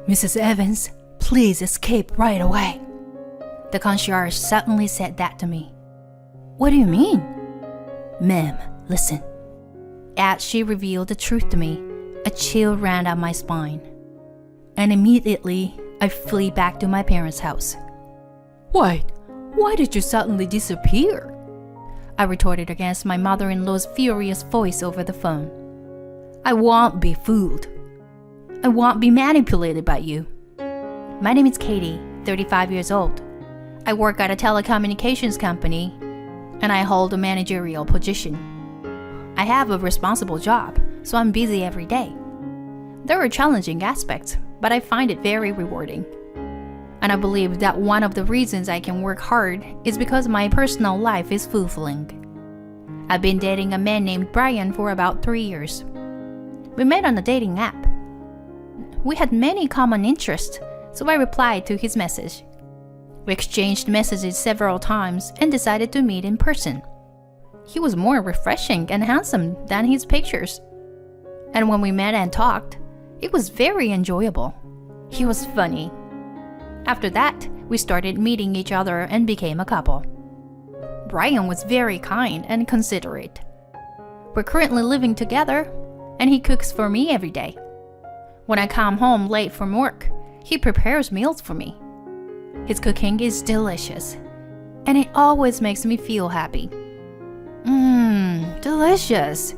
Mrs. Evans, please escape right away. The concierge suddenly said that to me. What do you mean? Ma'am, listen. As she revealed the truth to me, a chill ran down my spine. And immediately, I flee back to my parents' house. Wait, why did you suddenly disappear? I retorted against my mother-in-law's furious voice over the phone. I won't be fooled. I won't be manipulated by you. My name is Katie, 35 years old. I work at a telecommunications company, and I hold a managerial position. I have a responsible job, so I'm busy every day. There are challenging aspects, but I find it very rewarding. And I believe that one of the reasons I can work hard is because my personal life is fulfilling. I've been dating a man named Brian for about 3 years. We met on a dating app. We had many common interests, so I replied to his message. We exchanged messages several times and decided to meet in person. He was more refreshing and handsome than his pictures. And when we met and talked, it was very enjoyable. He was funny. After that, we started meeting each other and became a couple. Brian was very kind and considerate. We're currently living together, and he cooks for me every day. When I come home late from work, he prepares meals for me. His cooking is delicious, and it always makes me feel happy. Delicious.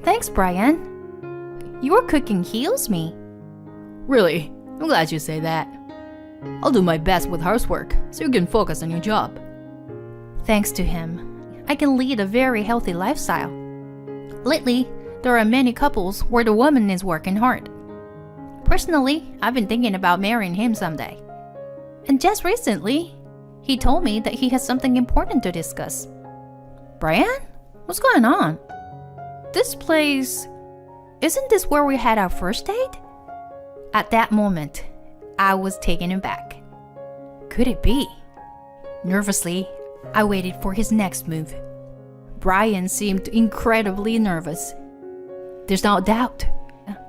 Thanks, Brian. Your cooking heals me. Really? I'm glad you say that. I'll do my best with housework so you can focus on your job. Thanks to him, I can lead a very healthy lifestyle. Lately, there are many couples where the woman is working hard. Personally, I've been thinking about marrying him someday. And just recently, he told me that he has something important to discuss. Brian? What's going on? This place... Isn't this where we had our first date? At that moment, I was taken aback. Could it be? Nervously, I waited for his next move. Brian seemed incredibly nervous. There's no doubt.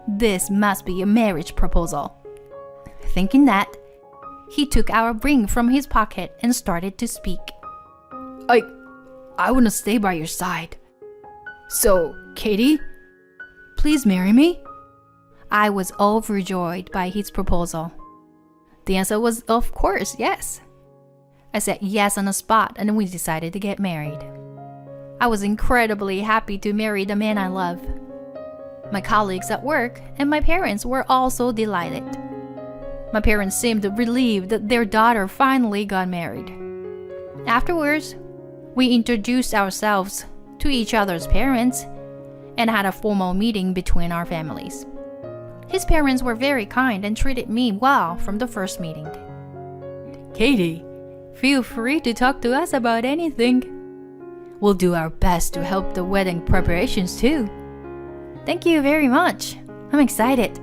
This must be a marriage proposal. Thinking that, he took our ring from his pocket and started to speak. I want to stay by your side. So, Katie, please marry me? I was overjoyed by his proposal. The answer was, of course, yes. I said yes on the spot, and we decided to get married. I was incredibly happy to marry the man I love. My colleagues at work and my parents were also delighted. My parents seemed relieved that their daughter finally got married. Afterwards, we introduced ourselves to each other's parents and had a formal meeting between our families. His parents were very kind and treated me well from the first meeting. Katie, feel free to talk to us about anything. We'll do our best to help the wedding preparations too. Thank you very much. I'm excited.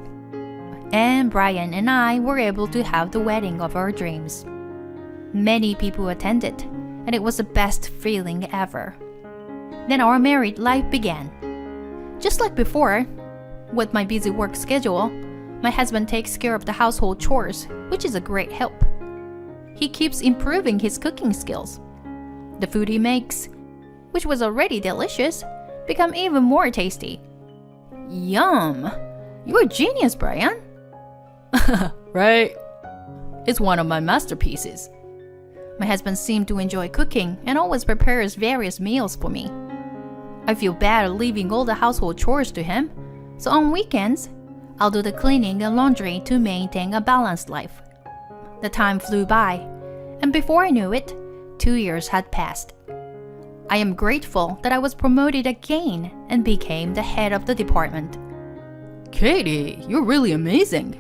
And Brian and I were able to have the wedding of our dreams. Many people attended, and it was the best feeling ever. Then our married life began. Just like before, with my busy work schedule, my husband takes care of the household chores, which is a great help. He keeps improving his cooking skills. The food he makes, which was already delicious, become even more tasty. Yum! You're a genius, Brian. Right? It's one of my masterpieces. My husband seemed to enjoy cooking and always prepares various meals for me. I feel bad leaving all the household chores to him, so on weekends, I'll do the cleaning and laundry to maintain a balanced life. The time flew by, and before I knew it, 2 years had passed. I am grateful that I was promoted again and became the head of the department. Katie, you're really amazing.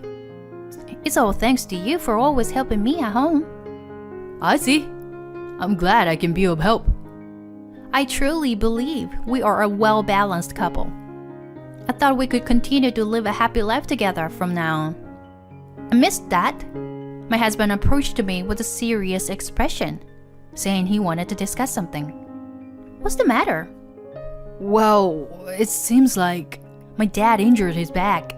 It's all thanks to you for always helping me at home. I see. I'm glad I can be of help. I truly believe we are a well-balanced couple. I thought we could continue to live a happy life together from now on. Amidst that, my husband approached me with a serious expression, saying he wanted to discuss something. What's the matter? Well, it seems like my dad injured his back.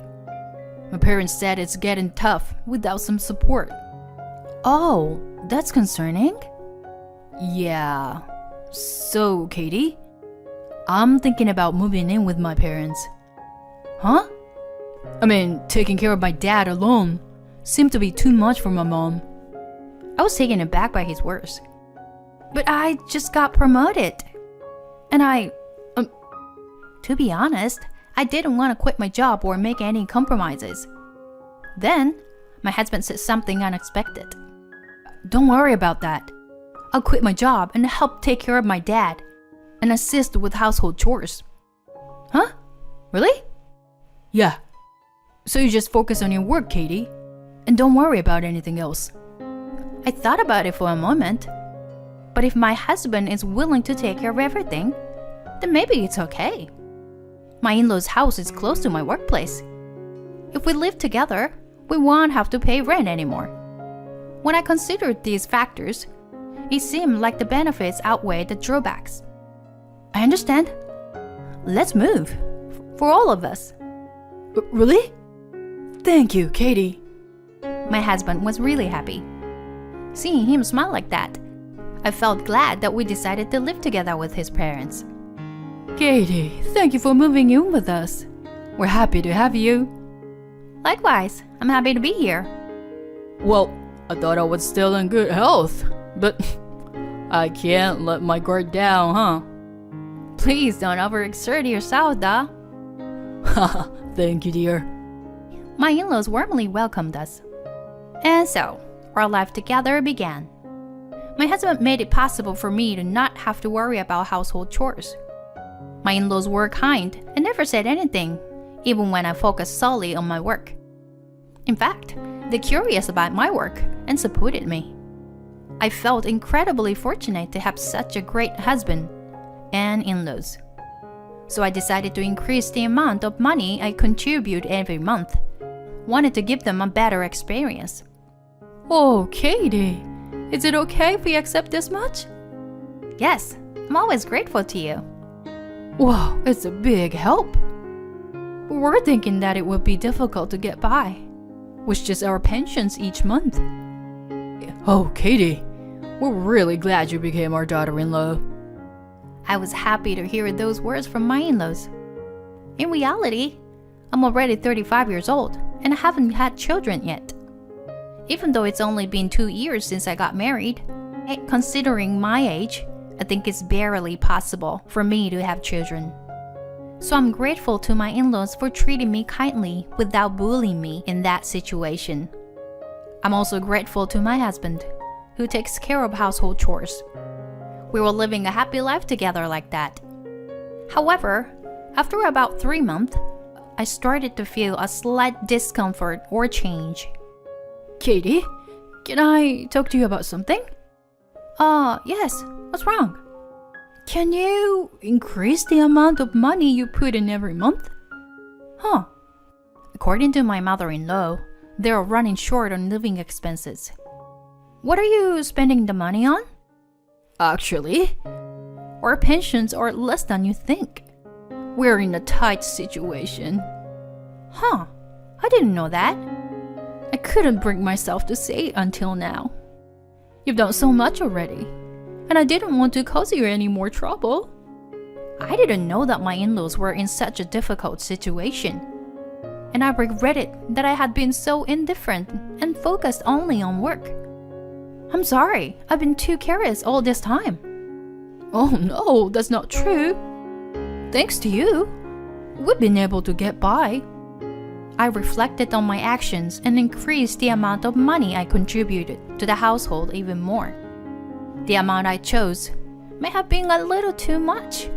My parents said it's getting tough without some support. Oh, that's concerning? Yeah. So, Katie, I'm thinking about moving in with my parents. Huh? I mean, taking care of my dad alone seemed to be too much for my mom. I was taken aback by his words. But I just got promoted. And to be honest, I didn't want to quit my job or make any compromises. Then, my husband said something unexpected. Don't worry about that. I'll quit my job and help take care of my dad and assist with household chores. Huh? Really? Yeah. So you just focus on your work, Katie, and don't worry about anything else. I thought about it for a moment. But if my husband is willing to take care of everything, then maybe it's okay. My in-laws' house is close to my workplace. If we live together, we won't have to pay rent anymore. When I considered these factors, it seemed like the benefits outweighed the drawbacks. I understand. Let's move. For all of us. Really? Thank you, Katie. My husband was really happy. Seeing him smile like that, I felt glad that we decided to live together with his parents. Katie, thank you for moving in with us. We're happy to have you. Likewise, I'm happy to be here. Well, I thought I was still in good health, but I can't let my guard down, huh? Please don't overexert yourself, da. Thank you, dear. My in-laws warmly welcomed us. And so, our life together began. My husband made it possible for me to not have to worry about household chores. My in-laws were kind and never said anything, even when I focused solely on my work. In fact, they're curious about my work and supported me. I felt incredibly fortunate to have such a great husband and in-laws. So I decided to increase the amount of money I contribute every month. Wanted to give them a better experience. Oh, Katie, is it okay if we accept this much? Yes, I'm always grateful to you. Wow, it's a big help. We were thinking that it would be difficult to get by with just our pensions each month. Oh, Katie, we're really glad you became our daughter-in-law. I was happy to hear those words from my in-laws. In reality, I'm already 35 years old and I haven't had children yet. Even though it's only been 2 years since I got married, considering my age, I think it's barely possible for me to have children. So I'm grateful to my in-laws for treating me kindly without bullying me in that situation. I'm also grateful to my husband, who takes care of household chores. We were living a happy life together like that. However, after about 3 months, I started to feel a slight discomfort or change. Katie, can I talk to you about something? Yes. What's wrong? Can you increase the amount of money you put in every month? Huh. According to my mother-in-law, they are running short on living expenses. What are you spending the money on? Actually, our pensions are less than you think. We're in a tight situation. Huh. I didn't know that. I couldn't bring myself to say it until now. You've done so much already, and I didn't want to cause you any more trouble. I didn't know that my in-laws were in such a difficult situation, and I regretted that I had been so indifferent and focused only on work. I'm sorry, I've been too careless all this time. Oh no, that's not true. Thanks to you, we've been able to get by. I reflected on my actions and increased the amount of money I contributed to the household even more. The amount I chose may have been a little too much,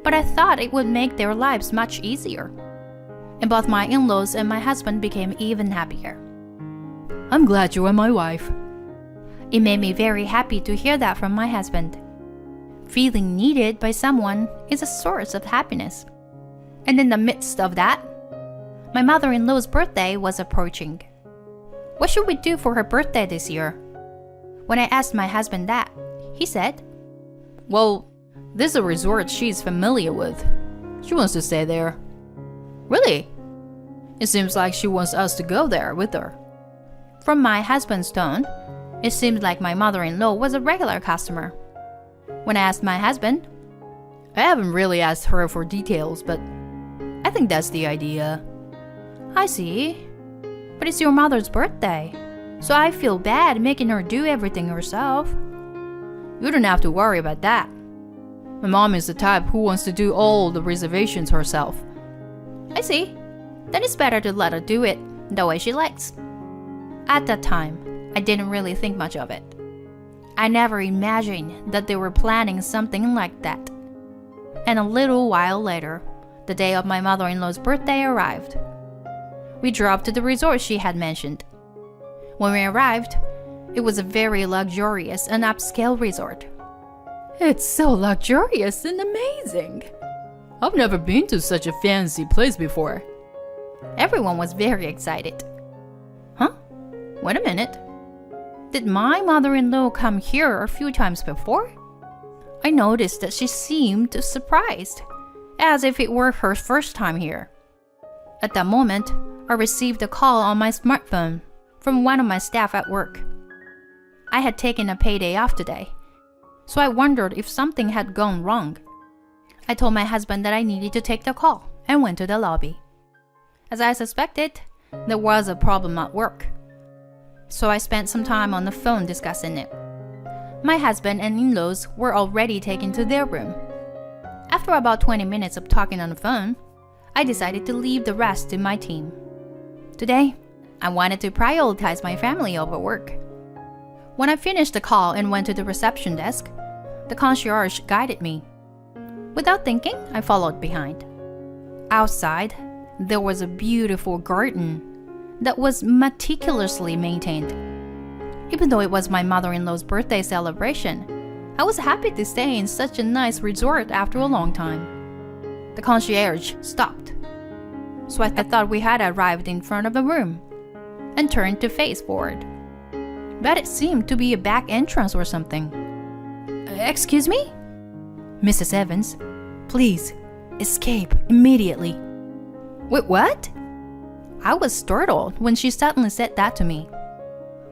but I thought it would make their lives much easier. And both my in-laws and my husband became even happier. I'm glad you are my wife. It made me very happy to hear that from my husband. Feeling needed by someone is a source of happiness. And in the midst of that, my mother-in-law's birthday was approaching. What should we do for her birthday this year? When I asked my husband that, he said, well, this is a resort she's familiar with. She wants to stay there. Really? It seems like she wants us to go there with her. From my husband's tone, it seemed like my mother-in-law was a regular customer. When I asked my husband, I haven't really asked her for details, but I think that's the idea. I see. But it's your mother's birthday, so I feel bad making her do everything herself. You don't have to worry about that. My mom is the type who wants to do all the reservations herself. I see. Then it's better to let her do it the way she likes. At that time, I didn't really think much of it. I never imagined that they were planning something like that. And a little while later, the day of my mother-in-law's birthday arrived. We drove to the resort she had mentioned. When we arrived, it was a very luxurious and upscale resort. It's so luxurious and amazing. I've never been to such a fancy place before. Everyone was very excited. Huh? Wait a minute. Did my mother-in-law come here a few times before? I noticed that she seemed surprised, as if it were her first time here. At that moment, I received a call on my smartphone from one of my staff at work. I had taken a payday off today, so I wondered if something had gone wrong. I told my husband that I needed to take the call and went to the lobby. As I suspected, there was a problem at work, so I spent some time on the phone discussing it. My husband and in-laws were already taken to their room. After about 20 minutes of talking on the phone, I decided to leave the rest to my team. Today, I wanted to prioritize my family over work. When I finished the call and went to the reception desk, the concierge guided me. Without thinking, I followed behind. Outside, there was a beautiful garden that was meticulously maintained. Even though it was my mother-in-law's birthday celebration, I was happy to stay in such a nice resort after a long time. The concierge stopped, so I thought we had arrived in front of a room, and turned to face forward. But it seemed to be a back entrance or something. Excuse me? Mrs. Evans, please, escape immediately. Wait, what? I was startled when she suddenly said that to me.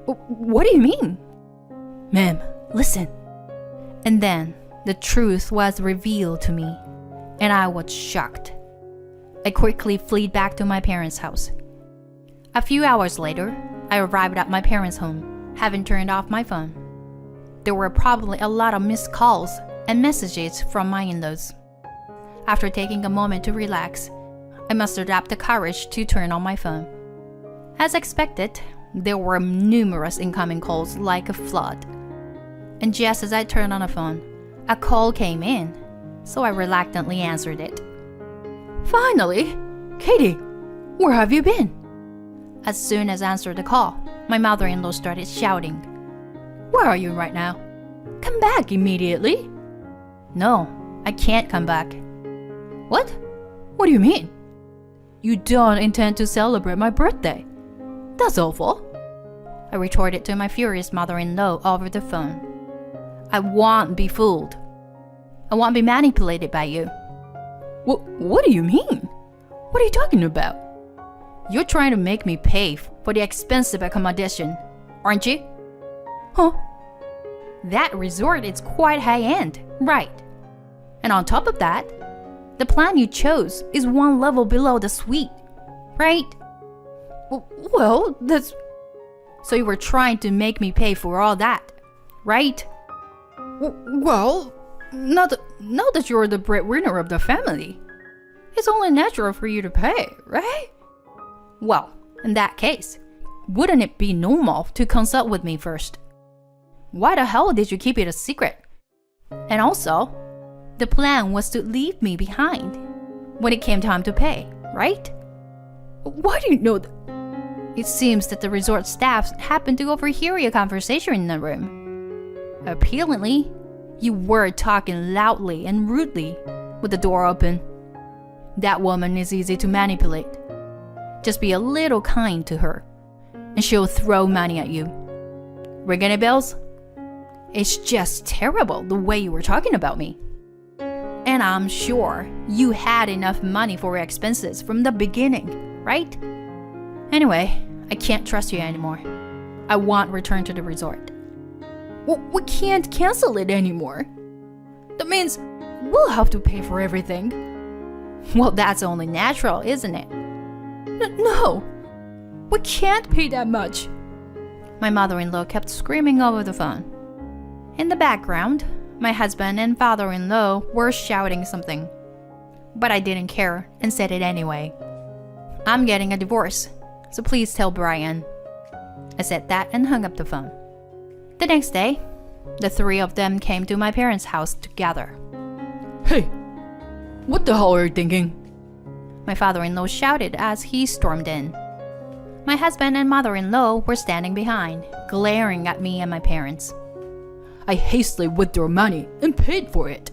What do you mean? Ma'am, listen. And then the truth was revealed to me, and I was shocked. I quickly fled back to my parents' house. A few hours later, I arrived at my parents' home, having turned off my phone. There were probably a lot of missed calls and messages from my in-laws. After taking a moment to relax, I mustered up the courage to turn on my phone. As expected, there were numerous incoming calls like a flood. And just as I turned on the phone, a call came in, so I reluctantly answered it. Finally! Katie, where have you been? As soon as I answered the call, my mother-in-law started shouting. Where are you right now? Come back immediately! No, I can't come back. What? What do you mean? You don't intend to celebrate my birthday? That's awful. I retorted to my furious mother-in-law over the phone. I won't be fooled. I won't be manipulated by you. What do you mean? What are you talking about? You're trying to make me pay for the expensive accommodation, aren't you? Huh? That resort is quite high-end, right? And on top of that, the plan you chose is one level below the suite, right? Well, that's... So you were trying to make me pay for all that, right? Well, not that you're the breadwinner of the family. It's only natural for you to pay, right? Well, in that case, wouldn't it be normal to consult with me first? Why the hell did you keep it a secret? And also, the plan was to leave me behind when it came time to pay, right? Why do you know that? It seems that the resort staff happened to overhear your conversation in the room. Apparently, you were talking loudly and rudely with the door open. That woman is easy to manipulate. Just be a little kind to her, and she'll throw money at you. Ring any bells? It's just terrible the way you were talking about me. And I'm sure you had enough money for your expenses from the beginning, right? Anyway, I can't trust you anymore. I won't return to the resort. Well, we can't cancel it anymore. That means we'll have to pay for everything. Well, that's only natural, isn't it? No, we can't pay that much. My mother-in-law kept screaming over the phone. In the background, my husband and father-in-law were shouting something. But I didn't care and said it anyway. I'm getting a divorce, so please tell Brian. I said that and hung up the phone. The next day, the three of them came to my parents' house together. Hey, what the hell are you thinking? My father-in-law shouted as he stormed in. My husband and mother-in-law were standing behind, glaring at me and my parents. I hastily withdrew money and paid for it.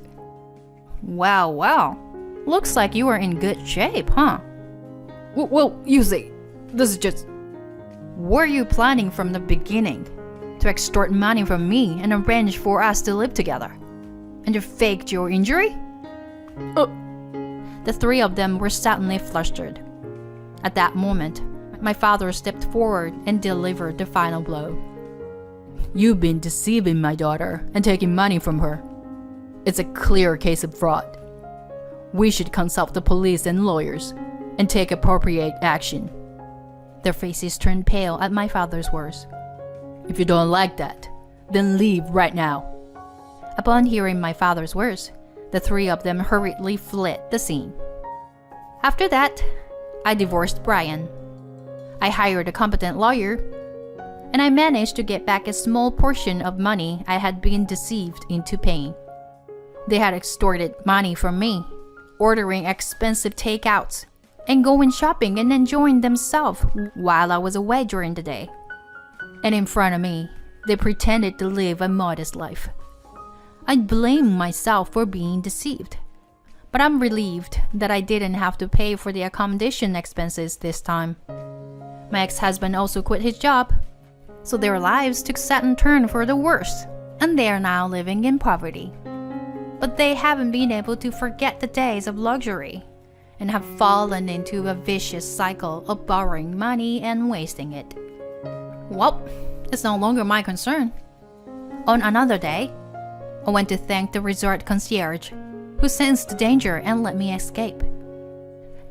Wow. Looks like you were in good shape, huh? Well, you see, this is just... Were you planning from the beginning to extort money from me and arrange for us to live together? And you faked your injury? The three of them were suddenly flustered. At that moment, my father stepped forward and delivered the final blow. You've been deceiving my daughter and taking money from her. It's a clear case of fraud. We should consult the police and lawyers and take appropriate action. Their faces turned pale at my father's words. If you don't like that, then leave right now. Upon hearing my father's words, the three of them hurriedly fled the scene. After that, I divorced Brian. I hired a competent lawyer, and I managed to get back a small portion of money I had been deceived into paying. They had extorted money from me, ordering expensive takeouts, and going shopping and enjoying themselves while I was away during the day. And in front of me, they pretended to live a modest life. I blame myself for being deceived, but I'm relieved that I didn't have to pay for the accommodation expenses this time. My ex-husband also quit his job, so their lives took a sudden turn for the worse, and they are now living in poverty. But they haven't been able to forget the days of luxury and have fallen into a vicious cycle of borrowing money and wasting it. Well, it's no longer my concern. On another day, I went to thank the resort concierge, who sensed the danger and let me escape.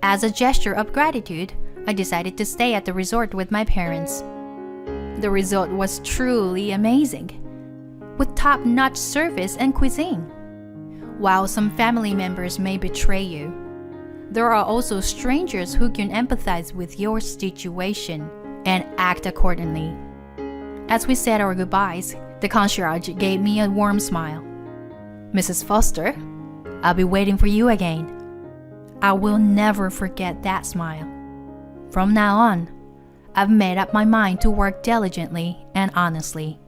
As a gesture of gratitude, I decided to stay at the resort with my parents. The resort was truly amazing, with top-notch service and cuisine. While some family members may betray you, there are also strangers who can empathize with your situation and act accordingly. As we said our goodbyes, the concierge gave me a warm smile. Mrs. Foster, I'll be waiting for you again. I will never forget that smile. From now on, I've made up my mind to work diligently and honestly.